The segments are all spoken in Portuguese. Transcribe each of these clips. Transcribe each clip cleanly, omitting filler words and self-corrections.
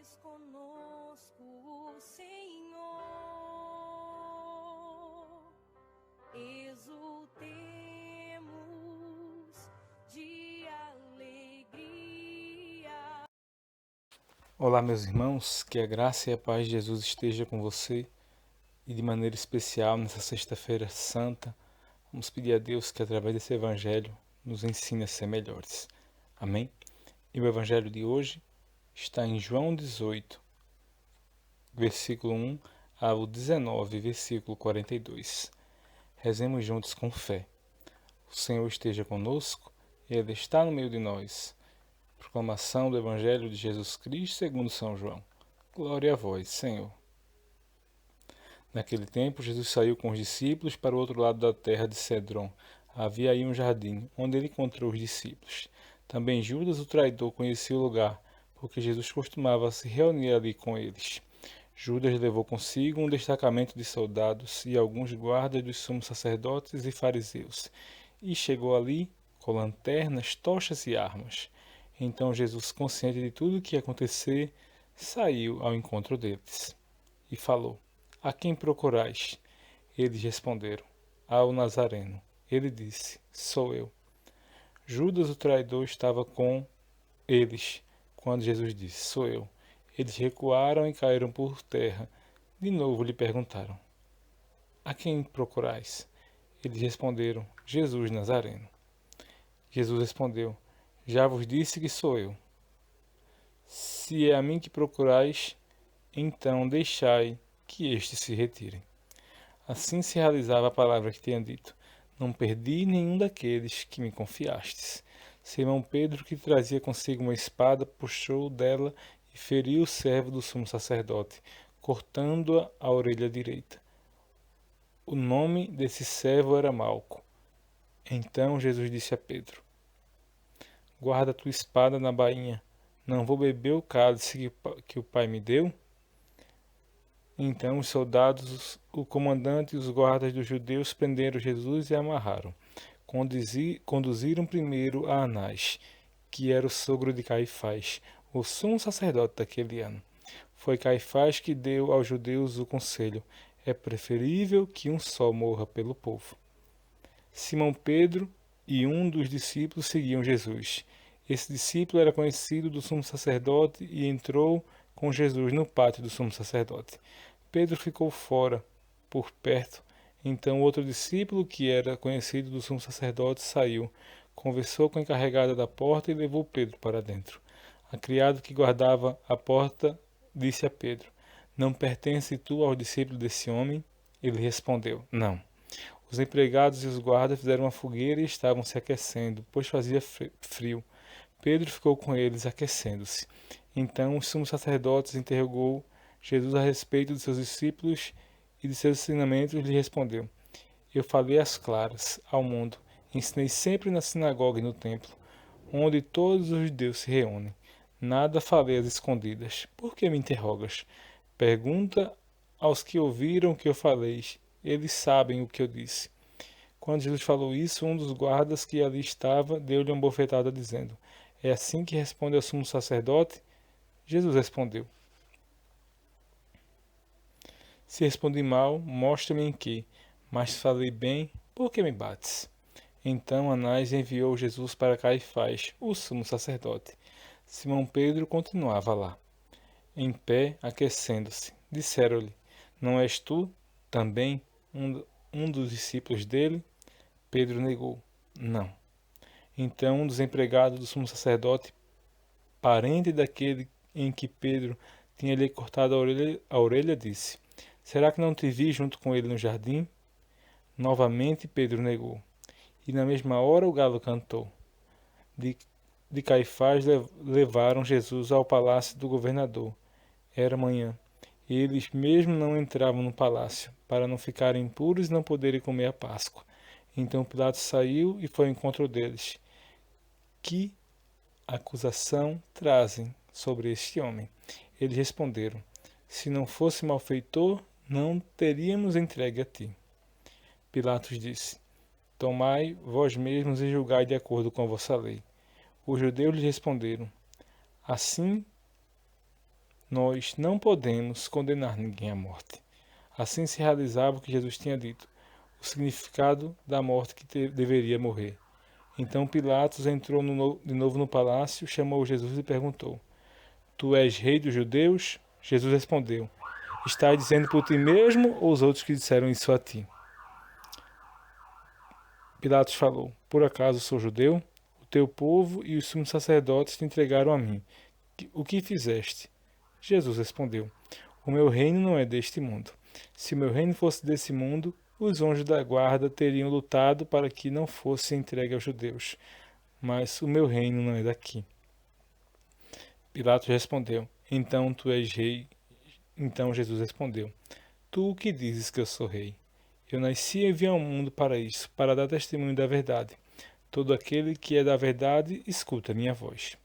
estais conosco, Senhor, exultemos de alegria. Olá, meus irmãos, que a graça e a paz de Jesus esteja com você e de maneira especial nessa Sexta-feira Santa, vamos pedir a Deus que através desse Evangelho nos ensine a ser melhores. Amém? E o Evangelho de hoje está em João 18, versículo 1 ao 19, versículo 42. Rezemos juntos com fé. O Senhor esteja conosco e Ele está no meio de nós. Proclamação do Evangelho de Jesus Cristo segundo São João. Glória a vós, Senhor. Naquele tempo, Jesus saiu com os discípulos para o outro lado da terra de Cedron. Havia aí um jardim, onde ele encontrou os discípulos. Também Judas, o traidor, conhecia o lugar, porque Jesus costumava se reunir ali com eles. Judas levou consigo um destacamento de soldados e alguns guardas dos sumos sacerdotes e fariseus, e chegou ali com lanternas, tochas e armas. Então Jesus, consciente de tudo o que ia acontecer, saiu ao encontro deles e falou: A quem procurais? Eles responderam: Ao Nazareno. Ele disse: Sou eu. Judas, o traidor, estava com eles quando Jesus disse: Sou eu. Eles recuaram e caíram por terra. De novo lhe perguntaram: A quem procurais? Eles responderam: Jesus Nazareno. Jesus respondeu: Já vos disse que sou eu. Se é a mim que procurais, então deixai que estes se retirem. Assim se realizava a palavra que tinha dito: Não perdi nenhum daqueles que me confiastes. Simão Pedro, que trazia consigo uma espada, puxou dela e feriu o servo do sumo sacerdote, cortando-a a orelha direita. O nome desse servo era Malco. Então Jesus disse a Pedro: Guarda tua espada na bainha. Não vou beber o cálice que o Pai me deu? Então os soldados, o comandante e os guardas dos judeus prenderam Jesus e amarraram. Conduziram primeiro a Anás, que era o sogro de Caifás, o sumo sacerdote daquele ano. Foi Caifás que deu aos judeus o conselho: é preferível que um só morra pelo povo. Simão Pedro e um dos discípulos seguiam Jesus. Esse discípulo era conhecido do sumo sacerdote e entrou com Jesus no pátio do sumo sacerdote. Pedro ficou fora, por perto. Então outro discípulo, que era conhecido do sumo sacerdote, saiu, conversou com a encarregada da porta e levou Pedro para dentro. A criada que guardava a porta disse a Pedro: Não pertence tu ao discípulo desse homem? Ele respondeu: Não. Os empregados e os guardas fizeram uma fogueira e estavam se aquecendo, pois fazia frio. Pedro ficou com eles, aquecendo-se. Então o sumo sacerdote interrogou Jesus a respeito de seus discípulos e de seus ensinamentos, lhe respondeu: Eu falei às claras, ao mundo. Ensinei sempre na sinagoga e no templo, onde todos os judeus se reúnem. Nada falei às escondidas. Por que me interrogas? Pergunta aos que ouviram o que eu falei. Eles sabem o que eu disse. Quando Jesus falou isso, um dos guardas que ali estava deu-lhe uma bofetada, dizendo: É assim que responde ao sumo sacerdote? Jesus respondeu: Se respondi mal, mostra-me em que. Mas se falei bem, por que me bates? Então Anás enviou Jesus para Caifás, o sumo sacerdote. Simão Pedro continuava lá, em pé, aquecendo-se. Disseram-lhe: Não és tu também um dos discípulos dele? Pedro negou: Não. Então um dos empregados do sumo sacerdote, parente daquele em que Pedro tinha lhe cortado a orelha, disse: Será que não te vi junto com ele no jardim? Novamente Pedro negou. E na mesma hora o galo cantou. De, de Caifás levaram Jesus ao palácio do governador. Era manhã. E eles mesmo não entravam no palácio, para não ficarem impuros e não poderem comer a Páscoa. Então Pilatos saiu e foi ao encontro deles. Que acusação trazem sobre este homem? Eles responderam: Se não fosse malfeitor, não teríamos entregue a ti. Pilatos disse: Tomai vós mesmos e julgai de acordo com a vossa lei. Os judeus lhe responderam: Assim Nós não podemos condenar ninguém à morte. Assim se realizava o que Jesus tinha dito, o significado da morte que deveria morrer. Então Pilatos entrou de novo no palácio, chamou Jesus e perguntou: Tu és rei dos judeus? Jesus respondeu: Estás dizendo por ti mesmo ou os outros que disseram isso a ti? Pilatos falou: Por acaso sou judeu? O teu povo e os sumos sacerdotes te entregaram a mim. O que fizeste? Jesus respondeu: O meu reino não é deste mundo. Se o meu reino fosse desse mundo, os anjos da guarda teriam lutado para que não fosse entregue aos judeus. Mas o meu reino não é daqui. Pilatos respondeu: Então tu és rei. Então Jesus respondeu: Tu o que dizes que eu sou rei? Eu nasci e vim ao mundo para isso, para dar testemunho da verdade. Todo aquele que é da verdade, escuta minha voz.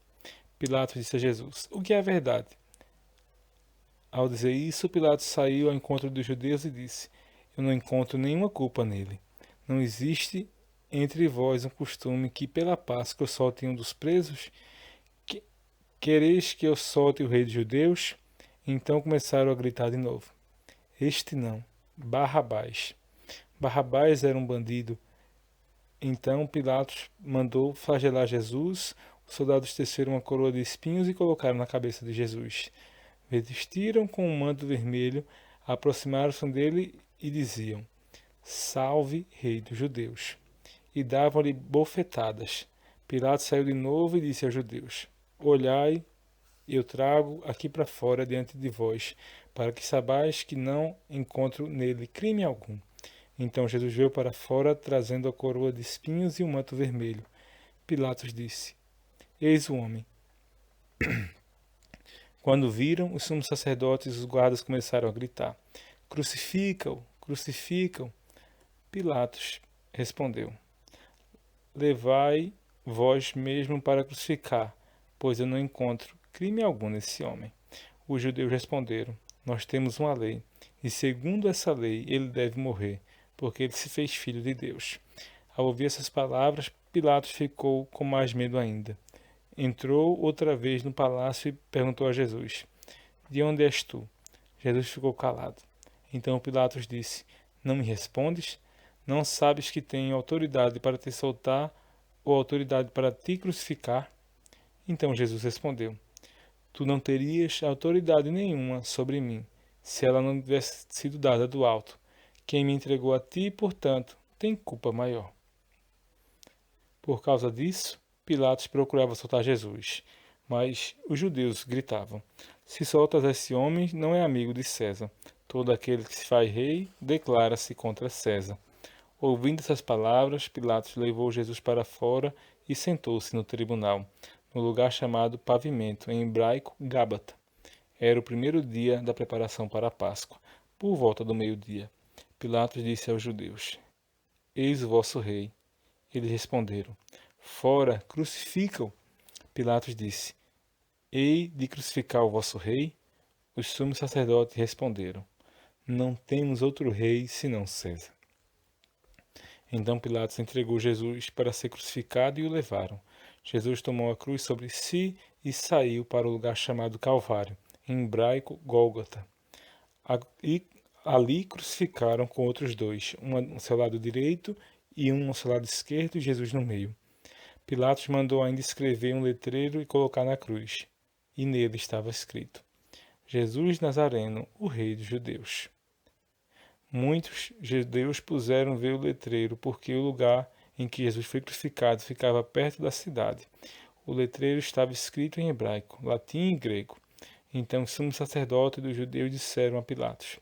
Pilatos disse a Jesus: O que é a verdade? Ao dizer isso, Pilatos saiu ao encontro dos judeus e disse: Eu não encontro nenhuma culpa nele. Não existe entre vós um costume que pela Páscoa eu solte um dos presos? Quereis que eu solte o rei dos judeus? Então começaram a gritar de novo: Este não, Barrabás. Barrabás era um bandido. Então Pilatos mandou flagelar Jesus. Os soldados teceram uma coroa de espinhos e colocaram na cabeça de Jesus. Vestiram com um manto vermelho, aproximaram-se dele e diziam: Salve, rei dos judeus! E davam-lhe bofetadas. Pilatos saiu de novo e disse aos judeus: Olhai, eu trago aqui para fora diante de vós, para que saibais que não encontro nele crime algum. Então Jesus veio para fora, trazendo a coroa de espinhos e um manto vermelho. Pilatos disse: Eis o homem. Quando viram, os sumos sacerdotes e os guardas começaram a gritar: Crucifica-o! Crucifica-o! Pilatos respondeu: Levai vós mesmo para crucificar, pois eu não encontro crime algum nesse homem. Os judeus responderam: Nós temos uma lei, e segundo essa lei ele deve morrer, porque ele se fez filho de Deus. Ao ouvir essas palavras, Pilatos ficou com mais medo ainda. Entrou outra vez no palácio e perguntou a Jesus: De onde és tu? Jesus ficou calado. Então Pilatos disse: Não me respondes? Não sabes que tenho autoridade para te soltar ou autoridade para te crucificar? Então Jesus respondeu: Tu não terias autoridade nenhuma sobre mim, se ela não tivesse sido dada do alto. Quem me entregou a ti, portanto, tem culpa maior. Por causa disso, Pilatos procurava soltar Jesus, mas os judeus gritavam: Se soltas esse homem, não é amigo de César. Todo aquele que se faz rei declara-se contra César. Ouvindo essas palavras, Pilatos levou Jesus para fora e sentou-se no tribunal, no lugar chamado Pavimento, em hebraico Gábata. Era o primeiro dia da preparação para a Páscoa, por volta do meio-dia. Pilatos disse aos judeus: Eis o vosso rei. Eles responderam: Fora, crucifica-o. Pilatos disse: Hei de crucificar o vosso rei? Os sumos sacerdotes responderam: Não temos outro rei senão César. Então Pilatos entregou Jesus para ser crucificado e o levaram. Jesus tomou a cruz sobre si e saiu para o lugar chamado Calvário, em hebraico Gólgota. E ali crucificaram com outros dois, um ao seu lado direito e um ao seu lado esquerdo, e Jesus no meio. Pilatos mandou ainda escrever um letreiro e colocar na cruz, e nele estava escrito: Jesus Nazareno, o Rei dos Judeus. Muitos judeus puseram ver o letreiro, porque o lugar em que Jesus foi crucificado ficava perto da cidade. O letreiro estava escrito em hebraico, latim e grego. Então o sumo sacerdote dos judeus disseram a Pilatos: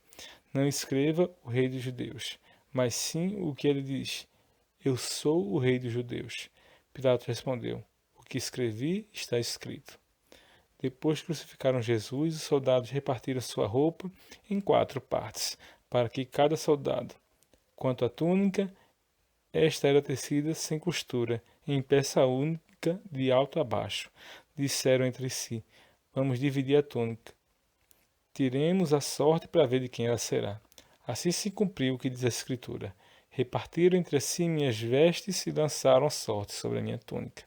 Não escreva o Rei dos Judeus, mas sim o que ele diz: Eu sou o Rei dos Judeus. Pilatos respondeu: O que escrevi está escrito. Depois que crucificaram Jesus, os soldados repartiram sua roupa em 4 partes, para que cada soldado, quanto à túnica, esta era tecida sem costura, em peça única de alto a baixo. Disseram entre si: Vamos dividir a túnica. Tiremos a sorte para ver de quem ela será. Assim se cumpriu o que diz a Escritura. Repartiram entre si minhas vestes e lançaram sorte sobre a minha túnica.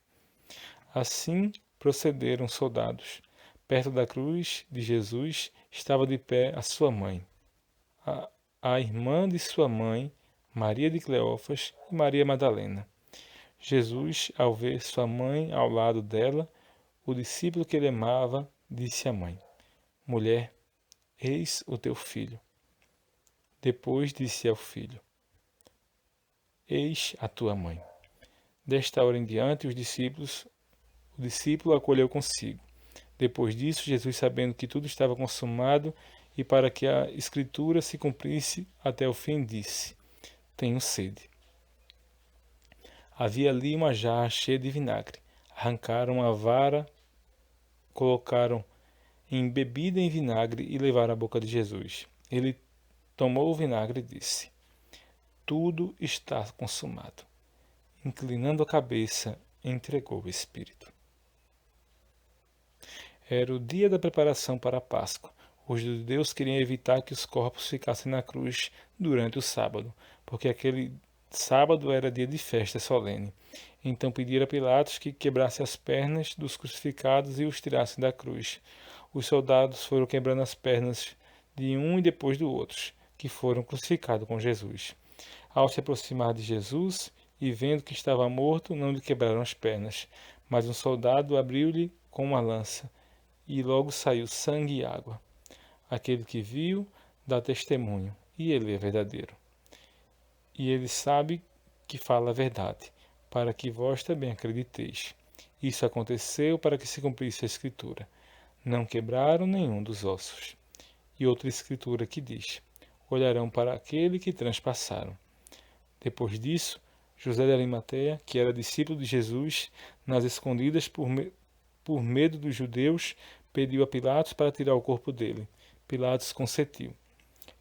Assim procederam os soldados. Perto da cruz de Jesus estava de pé a sua mãe, a irmã de sua mãe, Maria de Cleófas e Maria Madalena. Jesus, ao ver sua mãe ao lado dela, o discípulo que ele amava, disse à mãe: Mulher, eis o teu filho. Depois disse ao filho: Eis a tua mãe. Desta hora em diante, o discípulo acolheu consigo. Depois disso, Jesus, sabendo que tudo estava consumado e para que a Escritura se cumprisse até o fim, disse: Tenho sede. Havia ali uma jarra cheia de vinagre. Arrancaram a vara, colocaram embebida em vinagre e levaram à boca de Jesus. Ele tomou o vinagre e disse: Tudo está consumado. Inclinando a cabeça, entregou o Espírito. Era o dia da preparação para a Páscoa. Os judeus queriam evitar que os corpos ficassem na cruz durante o sábado, porque aquele sábado era dia de festa solene. Então pediram a Pilatos que quebrasse as pernas dos crucificados e os tirasse da cruz. Os soldados foram quebrando as pernas de um e depois do outro, que foram crucificados com Jesus. Ao se aproximar de Jesus e vendo que estava morto, não lhe quebraram as pernas, mas um soldado abriu-lhe com uma lança, e logo saiu sangue e água. Aquele que viu dá testemunho, e ele é verdadeiro. E ele sabe que fala a verdade, para que vós também acrediteis. Isso aconteceu para que se cumprisse a Escritura. Não quebraram nenhum dos ossos. E outra Escritura que diz: olharão para aquele que transpassaram. Depois disso, José de Arimateia, que era discípulo de Jesus, nas escondidas por medo dos judeus, pediu a Pilatos para tirar o corpo dele. Pilatos consentiu.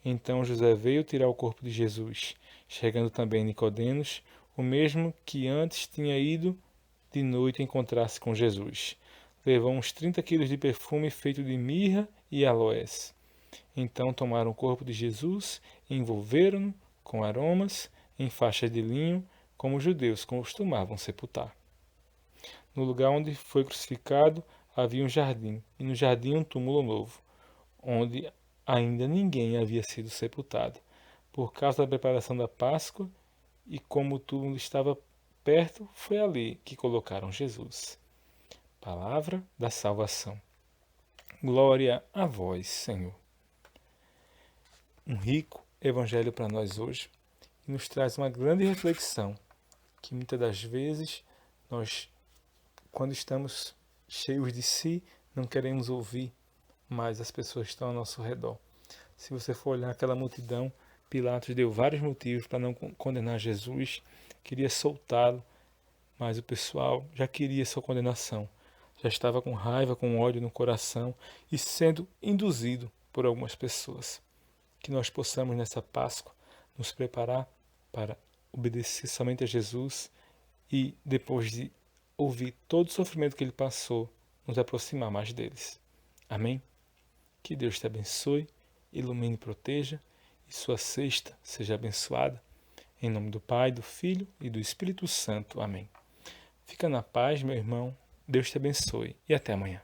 Então José veio tirar o corpo de Jesus, chegando também Nicodemos, o mesmo que antes tinha ido de noite encontrar-se com Jesus. Levou uns 30 quilos de perfume feito de mirra e aloés. Então tomaram o corpo de Jesus e envolveram-no com aromas em faixas de linho, como os judeus costumavam sepultar. No lugar onde foi crucificado havia um jardim, e no jardim um túmulo novo, onde ainda ninguém havia sido sepultado. Por causa da preparação da Páscoa, e como o túmulo estava perto, foi ali que colocaram Jesus. Palavra da salvação. Glória a vós, Senhor. Um rico evangelho para nós hoje, e nos traz uma grande reflexão, que muitas das vezes nós, quando estamos cheios de si, não queremos ouvir mais as pessoas que estão ao nosso redor. Se você for olhar aquela multidão, Pilatos deu vários motivos para não condenar Jesus, queria soltá-lo, mas o pessoal já queria sua condenação, já estava com raiva, com ódio no coração e sendo induzido por algumas pessoas. Que nós possamos nessa Páscoa nos preparar para obedecer somente a Jesus e, depois de ouvir todo o sofrimento que ele passou, nos aproximar mais deles. Amém? Que Deus te abençoe, ilumine e proteja, e sua sexta seja abençoada. Em nome do Pai, do Filho e do Espírito Santo. Amém. Fica na paz, meu irmão. Deus te abençoe e até amanhã.